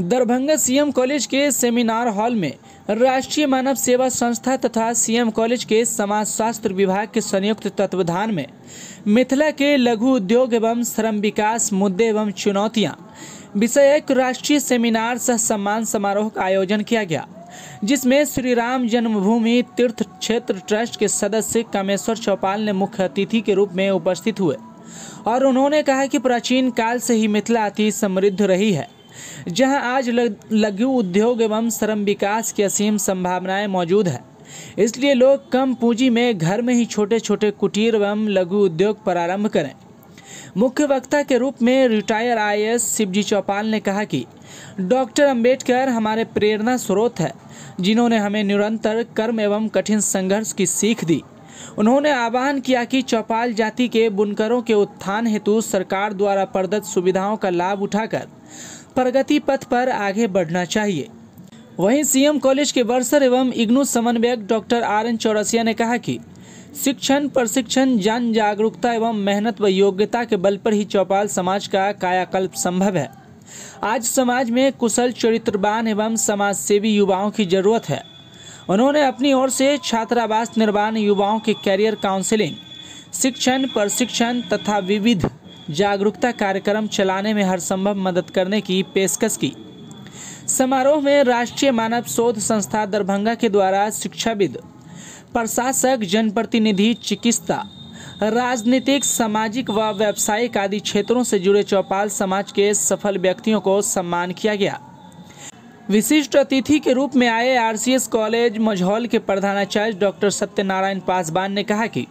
Darbhanga CM college के seminar hall में राष्ट्रीय मानव सेवा संस्था तथा सीएम कॉलेज के समाजशास्त्र विभाग के संयुक्त तत्वावधान में मिथिला के लघु उद्योग एवं श्रम विकास मुद्दे एवं चुनौतियां विषय एक राष्ट्रीय सेमिनार सह सम्मान समारोह का आयोजन किया गया, जिसमें श्री राम जन्मभूमि तीर्थ क्षेत्र ट्रस्ट के सदस्य कामेश्वर चौपाल ने मुख्य अतिथि के रूप में उपस्थित हुए और उन्होंने कहा कि प्राचीन काल से ही मिथिला अति समृद्ध रही है, जहां आज लघु उद्योग एवं श्रम विकास की असीम संभावनाएं मौजूद है। इसलिए लोग कम पूंजी में घर में ही छोटे छोटे कुटीर एवं लघु उद्योग प्रारंभ करें। मुख्य वक्ता के रूप में रिटायर IAS शिवजी चौपाल ने कहा कि डॉक्टर अंबेडकर हमारे प्रेरणा स्रोत है, जिन्होंने हमें निरंतर कर्म एवं कठिन संघर्ष की सीख दी। उन्होंने आह्वान किया कि चौपाल जाति के बुनकरों के उत्थान हेतु सरकार द्वारा प्रदत्त सुविधाओं का लाभ उठाकर प्रगति पथ पर आगे बढ़ना चाहिए। वहीं सीएम कॉलेज के वर्षर एवं इग्नू समन्वयक डॉक्टर RN चौरसिया ने कहा कि शिक्षण, प्रशिक्षण, जन जागरूकता एवं मेहनत व योग्यता के बल पर ही चौपाल समाज का कायाकल्प संभव है। आज समाज में कुशल, चरित्रवान एवं समाजसेवी युवाओं की जरूरत है। उन्होंने अपनी ओर से छात्रावास निर्माण, युवाओं के कैरियर काउंसलिंग, शिक्षण, प्रशिक्षण तथा विविध जागरूकता कार्यक्रम चलाने में हर संभव मदद करने की पेशकश की। समारोह में राष्ट्रीय मानव शोध संस्था दरभंगा के द्वारा शिक्षाविद, प्रशासक, जनप्रतिनिधि, चिकित्सा, राजनीतिक, सामाजिक व व्यावसायिक आदि क्षेत्रों से जुड़े चौपाल समाज के सफल व्यक्तियों को सम्मान किया गया। विशिष्ट अतिथि के रूप में आए RCS कॉलेज मझौल के प्रधानाचार्य डॉक्टर सत्यनारायण पासवान ने कहा कि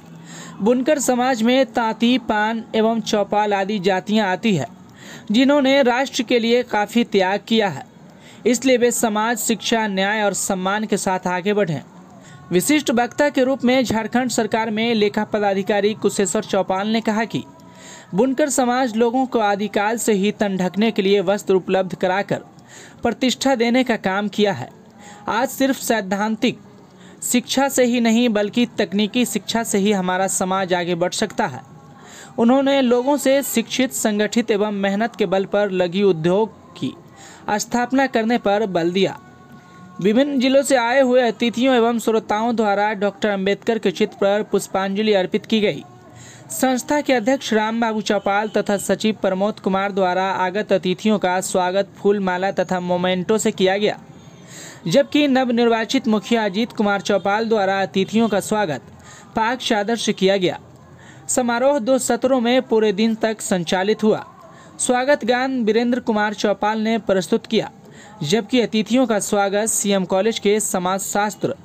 बुनकर समाज में तांती, पान एवं चौपाल आदि जातियां आती है, जिन्होंने राष्ट्र के लिए काफ़ी त्याग किया है। इसलिए वे समाज, शिक्षा, न्याय और सम्मान के साथ आगे बढ़ें। विशिष्ट वक्ता के रूप में झारखंड सरकार में लेखा पदाधिकारी कुशेश्वर चौपाल ने कहा कि बुनकर समाज लोगों को आदिकाल से ही तन ढकने के लिए वस्त्र उपलब्ध कराकर प्रतिष्ठा देने का काम किया है। आज सिर्फ सैद्धांतिक शिक्षा से ही नहीं बल्कि तकनीकी शिक्षा से ही हमारा समाज आगे बढ़ सकता है। उन्होंने लोगों से शिक्षित, संगठित एवं मेहनत के बल पर लघु उद्योग की स्थापना करने पर बल दिया। विभिन्न जिलों से आए हुए अतिथियों एवं श्रोताओं द्वारा डॉक्टर अंबेडकर के चित्र पर पुष्पांजलि अर्पित की गई। संस्था के अध्यक्ष राम बाबू चौपाल तथा सचिव प्रमोद कुमार द्वारा आगत अतिथियों का स्वागत फूल माला तथा मोमेंटो से किया गया, जबकि नवनिर्वाचित मुखिया अजीत कुमार चौपाल द्वारा अतिथियों का स्वागत पाक चादर से किया गया। समारोह 2 सत्रों में पूरे दिन तक संचालित हुआ। स्वागत गान वीरेंद्र कुमार चौपाल ने प्रस्तुत किया, जबकि अतिथियों का स्वागत सीएम कॉलेज के समाजशास्त्र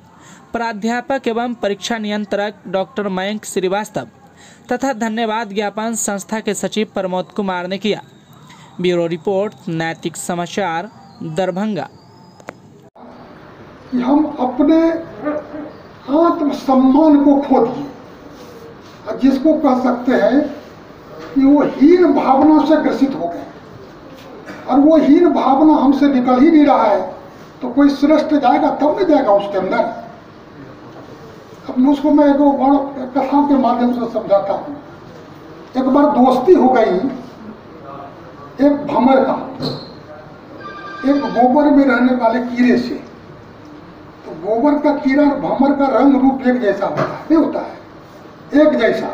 प्राध्यापक एवं परीक्षा नियंत्रक डॉक्टर मयंक श्रीवास्तव तथा धन्यवाद ज्ञापन संस्था के सचिव प्रमोद कुमार ने किया। ब्यूरो रिपोर्ट, नैतिक समाचार, दरभंगा। कि हम अपने आत्मसम्मान को खो दिए, जिसको कह सकते हैं कि वो हीन भावना से ग्रसित हो गए, और वो हीन भावना हमसे निकल ही नहीं रहा है, तो कोई श्रेष्ठ जाएगा तब नहीं जाएगा उसके अंदर। अब उसको मैं एक कथा के माध्यम से समझाता हूँ। एक बार दोस्ती हो गई एक भंवर का एक गोबर में रहने वाले कीड़े से। तो गोबर का कीड़ा और भंवर का रंग रूप एक जैसा होता है, नहीं होता है एक जैसा।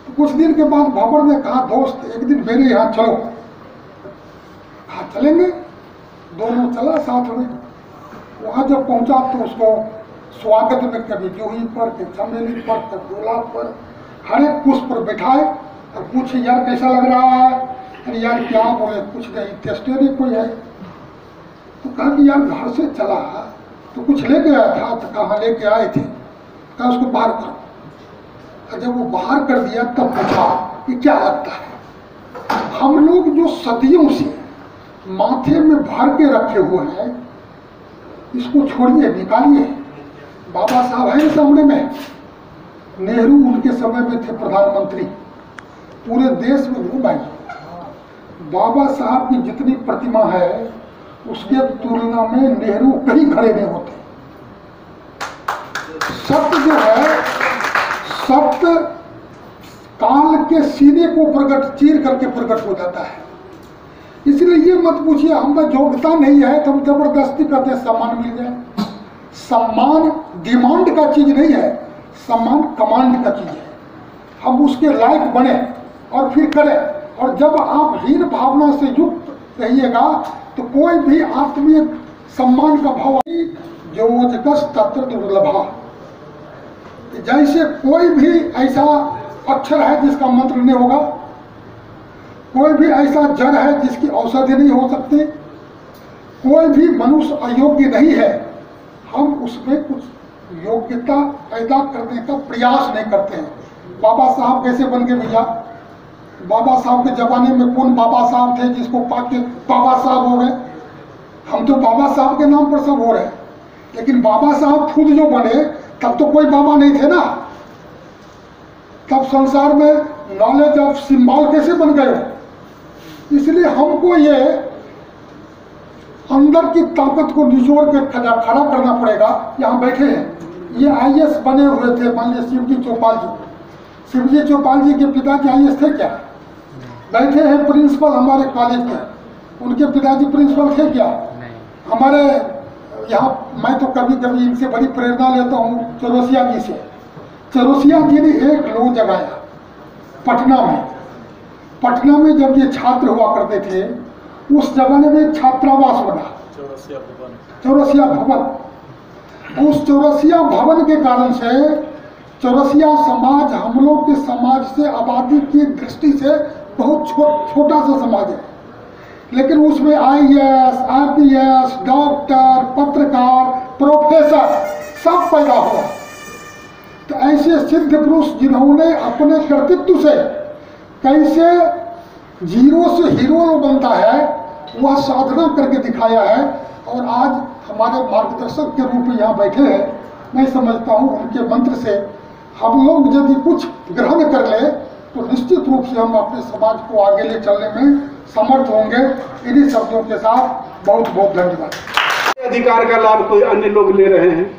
तो कुछ दिन के बाद भंवर ने कहा, दोस्त एक दिन मेरे यहाँ चलो। कहा चलेंगे, दोनों चला साथ में। वहां जब पहुंचा तो उसको स्वागत में कभी जूही पर, कभी चमेली पर, कभी गुलाब पर, हर एक पुष्प पर बैठाए और पूछे, यार कैसा लग रहा है? अरे यार क्या बोले, कुछ नहीं, टेस्ट नहीं कोई है। तो कहा कि यार घर से चला तो कुछ लेके आया था। तो कहाँ लेके आए थे? कहा उसको बाहर करो। जब वो बाहर कर दिया तब पूछा कि क्या लगता है? हम लोग जो सदियों से माथे में भर के रखे हुए हैं, इसको छोड़िए, निकालिए। बाबा साहब है सामने में, नेहरू उनके समय में थे प्रधानमंत्री, पूरे देश में घूमाई। बाबा साहब की जितनी प्रतिमा है उसके तुलना में नेहरू कहीं खड़े नहीं होते। सत्य जो है, सत्य काल के सीने को प्रकट चीर करके प्रकट हो जाता है। इसलिए ये मत पूछिए हमें योग्यता नहीं है तो हम जबरदस्ती करते हैं सम्मान मिल जाए। सम्मान डिमांड का चीज नहीं है, सम्मान कमांड का चीज है। हम उसके लायक बने और फिर करें। और जब आप हीन भावना से युक्त रहिएगा तो कोई भी आत्मीय सम्मान का भाव योजकस तत्र दुर्लभा। जैसे कोई भी ऐसा अक्षर है जिसका मंत्र नहीं होगा, कोई भी ऐसा जड़ है जिसकी औषधि नहीं हो सकती, कोई भी मनुष्य अयोग्य नहीं है, हम उसमें कुछ योग्यता पैदा करने का प्रयास नहीं करते हैं। बाबा साहब कैसे बन गए भैया? बाबा साहब के जमाने में कौन बाबा साहब थे जिसको पाक के बाबा साहब हो गए? हम तो बाबा साहब के नाम पर सब हो रहे हैं, लेकिन बाबा साहब खुद जो बने तब तो कोई बाबा नहीं थे ना। तब संसार में नॉलेज ऑफ सिंबल कैसे बन गए? इसलिए हमको ये अंदर की ताकत को निचोड़ के खड़ा करना पड़ेगा। यहाँ बैठे हैं ये IAS बने हुए थे, मान लीजिए शिवजी चौपाल जी। शिवजी चौपाल जी के पिताजी IAS थे क्या? बैठे हैं प्रिंसिपल हमारे कॉलेज के, उनके पिताजी प्रिंसिपल थे क्या? हमारे यहाँ मैं तो कभी कभी इनसे बड़ी प्रेरणा लेता हूँ, चौरसिया जी से। चौरसिया जी ने एक लोग जगाया पटना में। पटना में जब ये छात्र हुआ करते थे उस जमाने में छात्रावास बना, चौरसिया भवन। उस चौरसिया भवन के कारण से चौरसिया समाज हम लोग के समाज से आबादी की दृष्टि से बहुत छोटा सा समाज है, लेकिन उसमें IAS, IPS, डॉक्टर, पत्रकार, प्रोफेसर सब पैदा हुआ। तो ऐसे सिद्ध पुरुष जिन्होंने अपने कर्तृत्व से कैसे जीरो से हीरो बनता है वह साधना करके दिखाया है। और आज हमारे मार्गदर्शक के रूप में यहाँ बैठे हैं। मैं समझता हूँ उनके मंत्र से हम लोग यदि कुछ ग्रहण कर ले तो निश्चित रूप से हम अपने समाज को आगे ले चलने में समर्थ होंगे। इन्हीं शब्दों के साथ बहुत बहुत धन्यवाद। अधिकार का लाभ कोई अन्य लोग ले रहे हैं,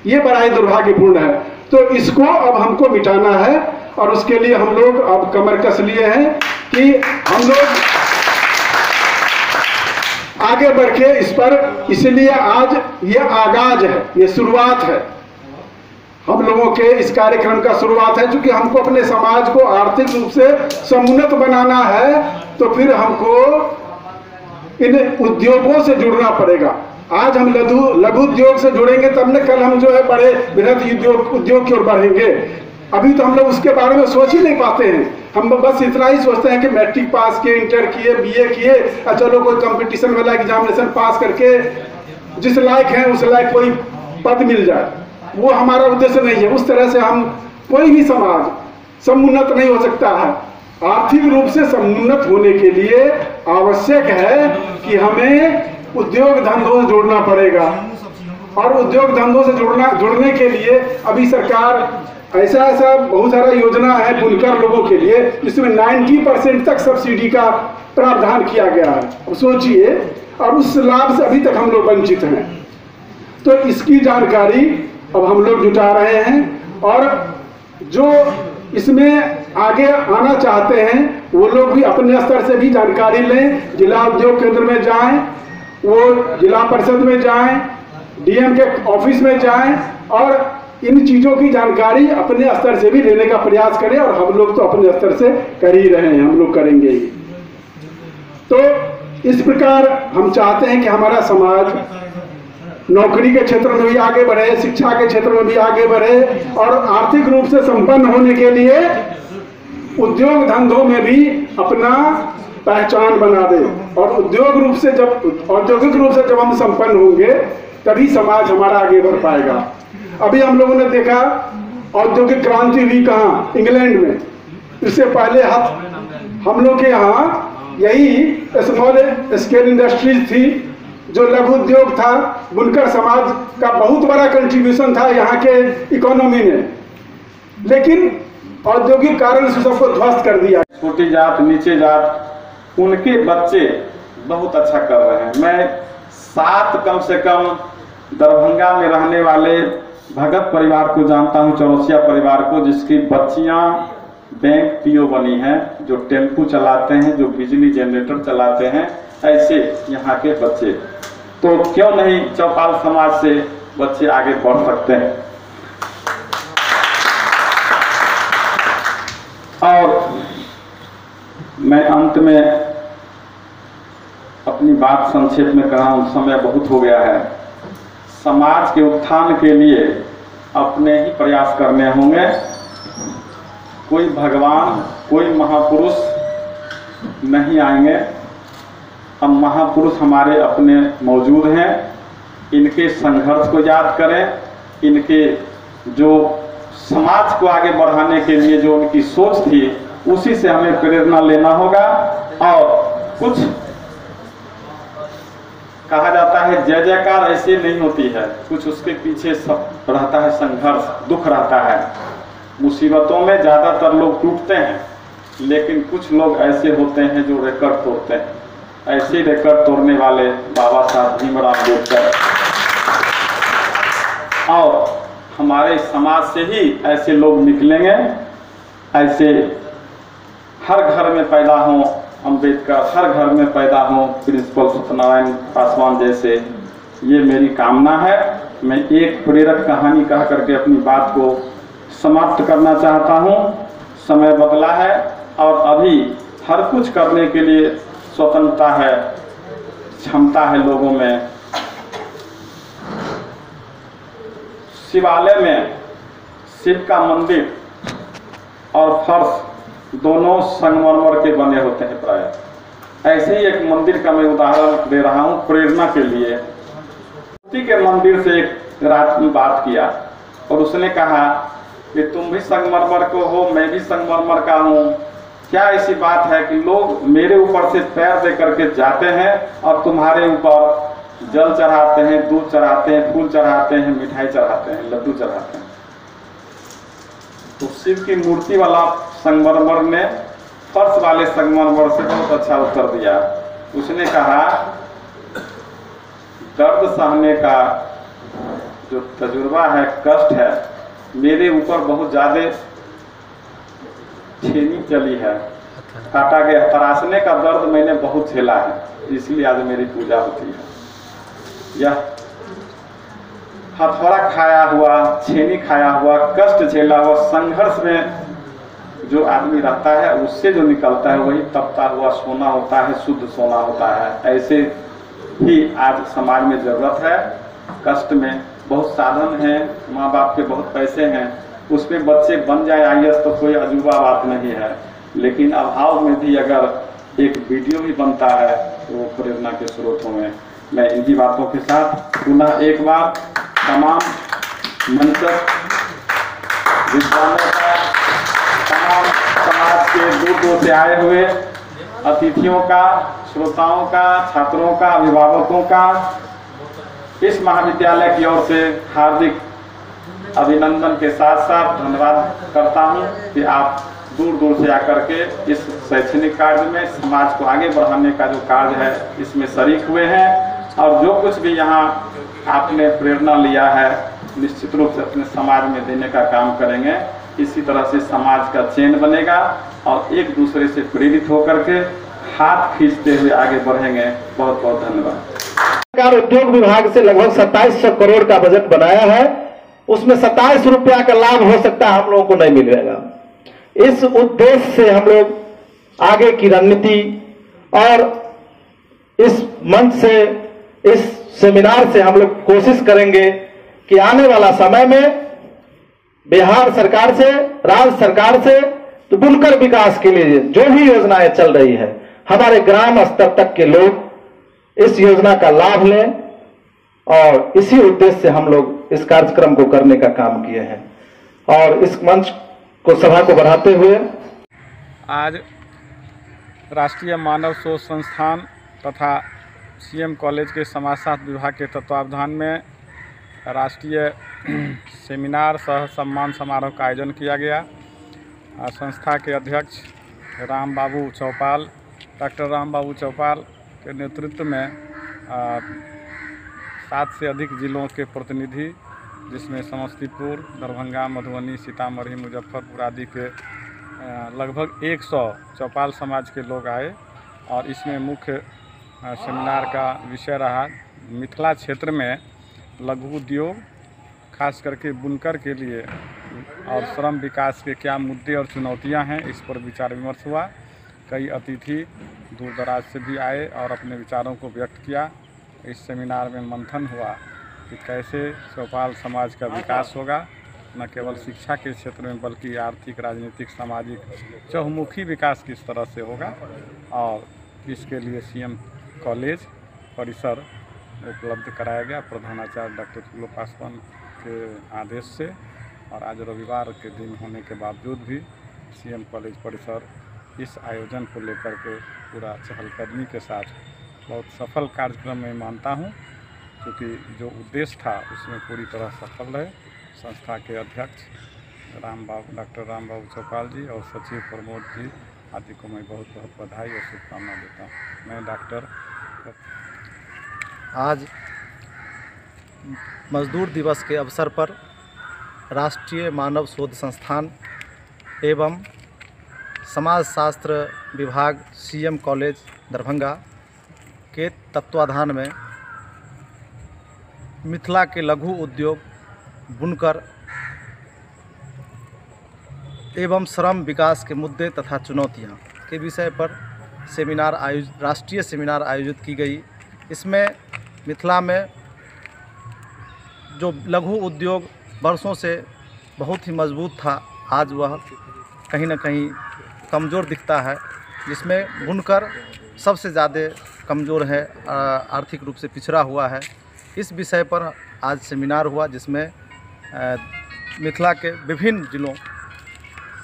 ये बड़ा ही दुर्भाग्यपूर्ण है। तो इसको अब हमको मिटाना है और उसके लिए हम लोग अब कमर कस लिए हैं कि हम लोग आगे बढ़ के इस पर। इसलिए आज ये आगाज है, ये शुरुआत है हम लोगों के इस कार्यक्रम का शुरुआत है। क्योंकि हमको अपने समाज को आर्थिक रूप से समुन्नत बनाना है तो फिर हमको इन उद्योगों से जुड़ना पड़ेगा। आज हम लघु उद्योग से जुड़ेंगे तब न कल हम जो है बड़े बृहद उद्योग की ओर बढ़ेंगे। अभी तो हम लोग उसके बारे में सोच ही नहीं पाते हैं। हम बस इतना ही सोचते हैं कि मैट्रिक पास किए, इंटर किए, BA किए और चलो कोई कंपटीशन वाला एग्जामिनेशन पास करके जिस लायक है उस लायक कोई पद मिल जाए, वो हमारा उद्देश्य नहीं है। उस तरह से हम कोई भी समाज समुन्नत नहीं हो सकता है। आर्थिक रूप से समुन्नत होने के लिए आवश्यक है कि हमें उद्योग धंधों से जुड़ना पड़ेगा। और उद्योग धंधों से जुड़ने के लिए अभी सरकार ऐसा बहुत सारा योजना है बुनकर लोगों के लिए, जिसमें 90% तक सब्सिडी का प्रावधान किया गया है। अब सोचिए, और उस लाभ से अभी तक हम लोग वंचित हैं। तो इसकी जानकारी अब हम लोग जुटा रहे हैं और जो इसमें आगे आना चाहते हैं वो लोग भी अपने स्तर से भी जानकारी लें। जिला उद्योग केंद्र में जाएं, वो जिला परिषद में जाएं, DM के ऑफिस में जाएं और इन चीज़ों की जानकारी अपने स्तर से भी लेने का प्रयास करें। और हम लोग तो अपने स्तर से कर ही रहे हैं, हम लोग करेंगे ही। तो इस प्रकार हम चाहते हैं कि हमारा समाज नौकरी के क्षेत्र में भी आगे बढ़े, शिक्षा के क्षेत्र में भी आगे बढ़े और आर्थिक रूप से संपन्न होने के लिए उद्योग धंधों में भी अपना पहचान बना दे। और औद्योगिक रूप से जब हम संपन्न होंगे तभी समाज हमारा आगे बढ़ पाएगा। अभी हम लोगों ने देखा औद्योगिक क्रांति हुई कहाँ? इंग्लैंड में। इससे पहले हम लोग के यहाँ यही स्मॉल स्केल इंडस्ट्रीज थी, जो लघु उद्योग था। बुनकर समाज का बहुत बड़ा कंट्रीब्यूशन था यहाँ के इकोनॉमी में, लेकिन औद्योगिक कारण से सबको ध्वस्त कर दिया। छोटी जात, नीचे जात, उनके बच्चे बहुत अच्छा कर रहे हैं। मैं 7 कम से कम दरभंगा में रहने वाले भगत परिवार को जानता हूं, चौरसिया परिवार को, जिसकी बच्चियां बैंक पीओ बनी हैं, जो टेम्पू चलाते हैं, जो बिजली जनरेटर चलाते हैं, ऐसे यहाँ के बच्चे। तो क्यों नहीं चौपाल समाज से बच्चे आगे बढ़ सकते हैं। और मैं अंत में अपनी बात संक्षेप में कहा हूं, समय बहुत हो गया है। समाज के उत्थान के लिए अपने ही प्रयास करने होंगे। कोई भगवान, कोई महापुरुष नहीं आएंगे। हम महापुरुष हमारे अपने मौजूद हैं। इनके संघर्ष को याद करें, इनके जो समाज को आगे बढ़ाने के लिए जो उनकी सोच थी, उसी से हमें प्रेरणा लेना होगा। और कुछ कहा जाता है जय जयकार ऐसे नहीं होती है, कुछ उसके पीछे सब रहता है, संघर्ष, दुख रहता है। मुसीबतों में ज़्यादातर लोग टूटते हैं, लेकिन कुछ लोग ऐसे होते हैं जो रिकॉर्ड तोड़ते हैं। ऐसे रिकॉर्ड तोड़ने वाले बाबा साहब भीमराव अम्बेडकर। और हमारे समाज से ही ऐसे लोग निकलेंगे। ऐसे हर घर में पैदा हों अम्बेडकर, हर घर में पैदा हों प्रिंसिपल सत्यनारायण पासवान जैसे, ये मेरी कामना है। मैं एक प्रेरक कहानी कह करके अपनी बात को समाप्त करना चाहता हूँ। समय बदला है और अभी हर कुछ करने के लिए स्वतंत्रता है, क्षमता है लोगों में। शिवालय में शिव का मंदिर और फर्श दोनों संगमरमर के बने होते हैं प्राय। ऐसे ही एक मंदिर का मैं उदाहरण दे रहा हूँ प्रेरणा के लिए। उसी के मंदिर से एक रात में बात किया और उसने कहा कि तुम भी संगमरमर को हो, मैं भी संगमरमर का हूँ। क्या ऐसी बात है कि लोग मेरे ऊपर से पैर दे करके जाते हैं और तुम्हारे ऊपर जल चढ़ाते हैं, दूध चढ़ाते हैं, फूल चढ़ाते हैं, मिठाई चढ़ाते हैं, लड्डू चढ़ाते हैं। तो शिव की मूर्ति वाला संगमरमर ने फर्श वाले संगमरमर से बहुत अच्छा उत्तर दिया। उसने कहा दर्द सहने का जो तजुर्बा है, कष्ट है, मेरे ऊपर बहुत ज्यादा छेनी चली है, काटा गया, तराशने का दर्द मैंने बहुत झेला है, इसलिए आज मेरी पूजा होती है। यह हथौड़ा खाया हुआ, छेनी खाया हुआ, कष्ट झेला हुआ, संघर्ष में जो आदमी रहता है उससे जो निकलता है वही तपता हुआ सोना होता है, शुद्ध सोना होता है। ऐसे ही आज समाज में जरूरत है। कष्ट में बहुत साधन है, माँ बाप के बहुत पैसे हैं, उसमें बच्चे बन जाए IAS तो कोई अजूबा बात नहीं है। लेकिन अभाव में भी अगर एक वीडियो भी बनता है तो वो प्रेरणा के स्रोत होंगे। मैं इन्हीं बातों के साथ पुनः एक बार तमाम मंचक विद्वानों का, तमाम समाज के दूर दूर से आए हुए अतिथियों का, श्रोताओं का, छात्रों का, अभिभावकों का इस महाविद्यालय की ओर से हार्दिक अभिनंदन के साथ साथ धन्यवाद करता हूं कि आप दूर दूर से आकर के इस शैक्षणिक कार्य में समाज को आगे बढ़ाने का जो कार्य है इसमें शरीक हुए हैं। और जो कुछ भी यहाँ आपने प्रेरणा लिया है निश्चित रूप से अपने समाज में देने का काम करेंगे। इसी तरह से समाज का चैन बनेगा और एक दूसरे से प्रेरित होकर के हाथ खींचते हुए आगे बढ़ेंगे। बहुत बहुत धन्यवाद। सरकार उद्योग विभाग से लगभग 2700 करोड़ का बजट बनाया है, उसमें 27 रुपया का लाभ हो सकता है हम लोगों को नहीं मिलेगा। इस उद्देश्य से हम लोग आगे की रणनीति और इस मंच से, इस सेमिनार से हम लोग कोशिश करेंगे कि आने वाला समय में बिहार सरकार से, राज्य सरकार से तो बुनकर विकास के लिए जो भी योजनाएं चल रही है, हमारे ग्राम स्तर तक के लोग इस योजना का लाभ लें। और इसी उद्देश्य से हम लोग इस कार्यक्रम को करने का काम किए हैं। और इस मंच को, सभा को बढ़ाते हुए आज राष्ट्रीय मानव शोध संस्थान तथा CM कॉलेज के समाजशास्त्र विभाग के तत्वावधान में राष्ट्रीय सेमिनार सह सम्मान समारोह का आयोजन किया गया। संस्था के अध्यक्ष डॉक्टर राम बाबू चौपाल के नेतृत्व में 7 से अधिक जिलों के प्रतिनिधि, जिसमें समस्तीपुर, दरभंगा, मधुबनी, सीतामढ़ी, मुजफ्फरपुर आदि के लगभग 100 चौपाल समाज के लोग आए और इसमें मुख्य सेमिनार का विषय रहा मिथिला क्षेत्र में लघु उद्योग खास करके बुनकर के लिए और श्रम विकास के क्या मुद्दे और चुनौतियां हैं, इस पर विचार विमर्श हुआ। कई अतिथि दूर दराज से भी आए और अपने विचारों को व्यक्त किया। इस सेमिनार में मंथन हुआ कि कैसे चौपाल समाज का विकास होगा, न केवल शिक्षा के क्षेत्र में बल्कि आर्थिक, राजनीतिक, सामाजिक चहुमुखी विकास किस तरह से होगा। और इसके लिए सीएम कॉलेज परिसर उपलब्ध कराया गया प्रधानाचार्य डॉक्टर फूलो पासवान के आदेश से। और आज रविवार के दिन होने के बावजूद भी सीएम कॉलेज परिसर इस आयोजन को लेकर के पूरा चहलकदमी के साथ बहुत सफल कार्यक्रम में मानता हूं, क्योंकि जो उद्देश्य था उसमें पूरी तरह सफल है। संस्था के अध्यक्ष डॉक्टर राम बाबू चौपाल जी और सचिव प्रमोद जी आदि को मैं बहुत बहुत बधाई और शुभकामना देता हूँ। मैं डॉक्टर आज मजदूर दिवस के अवसर पर राष्ट्रीय मानव शोध संस्थान एवं समाजशास्त्र विभाग सीएम कॉलेज दरभंगा के तत्वाधान में मिथिला के लघु उद्योग, बुनकर एवं श्रम विकास के मुद्दे तथा चुनौतियां के विषय पर राष्ट्रीय सेमिनार आयोजित की गई। इसमें मिथिला में जो लघु उद्योग वर्षों से बहुत ही मजबूत था, आज वह कहीं न कहीं कमज़ोर दिखता है, जिसमें बुनकर सबसे ज़्यादा कमज़ोर है, आर्थिक रूप से पिछड़ा हुआ है। इस विषय पर आज सेमिनार हुआ, जिसमें मिथिला के विभिन्न जिलों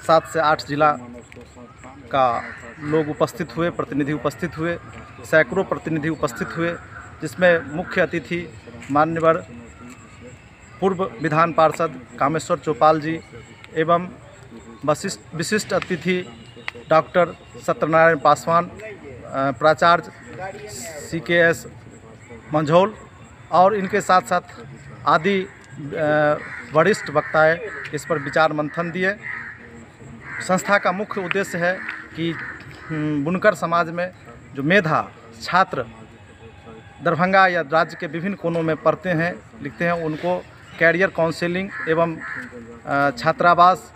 7 से 8 जिला का लोग उपस्थित हुए, प्रतिनिधि उपस्थित हुए, सैकड़ों प्रतिनिधि उपस्थित हुए, जिसमें मुख्य अतिथि मान्यवर पूर्व विधान पार्षद कामेश्वर चौपाल जी एवं विशिष्ट अतिथि डॉक्टर सत्यनारायण पासवान, प्राचार्य CKS मंझौल और इनके साथ साथ आदि वरिष्ठ वक्ताएं इस पर विचार मंथन दिए। संस्था का मुख्य उद्देश्य है कि बुनकर समाज में जो मेधा छात्र दरभंगा या राज्य के विभिन्न कोनों में पढ़ते हैं, लिखते हैं, उनको कैरियर काउंसलिंग एवं छात्रावास,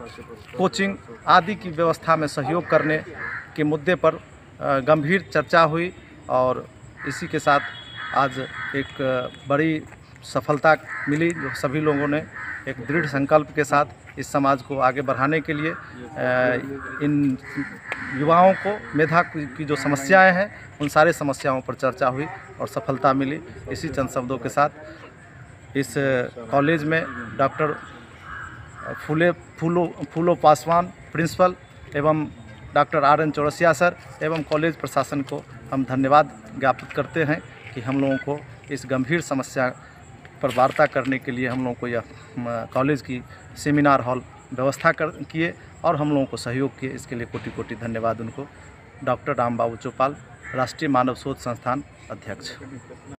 कोचिंग आदि की व्यवस्था में सहयोग करने के मुद्दे पर गंभीर चर्चा हुई। और इसी के साथ आज एक बड़ी सफलता मिली, जो सभी लोगों ने एक दृढ़ संकल्प के साथ इस समाज को आगे बढ़ाने के लिए इन युवाओं को मेधा की जो समस्याएं हैं उन सारे समस्याओं पर चर्चा हुई और सफलता मिली। इसी चंद शब्दों के साथ इस कॉलेज में डॉक्टर फूलो पासवान प्रिंसिपल एवं डॉक्टर RN चौरसिया सर एवं कॉलेज प्रशासन को हम धन्यवाद ज्ञापित करते हैं कि हम लोगों को इस गंभीर समस्या पर वार्ता करने के लिए हम लोगों को यह कॉलेज की सेमिनार हॉल व्यवस्था किए और हम लोगों को सहयोग किए। इसके लिए कोटि कोटि धन्यवाद उनको। डॉक्टर राम बाबू चौपाल, राष्ट्रीय मानव शोध संस्थान अध्यक्ष।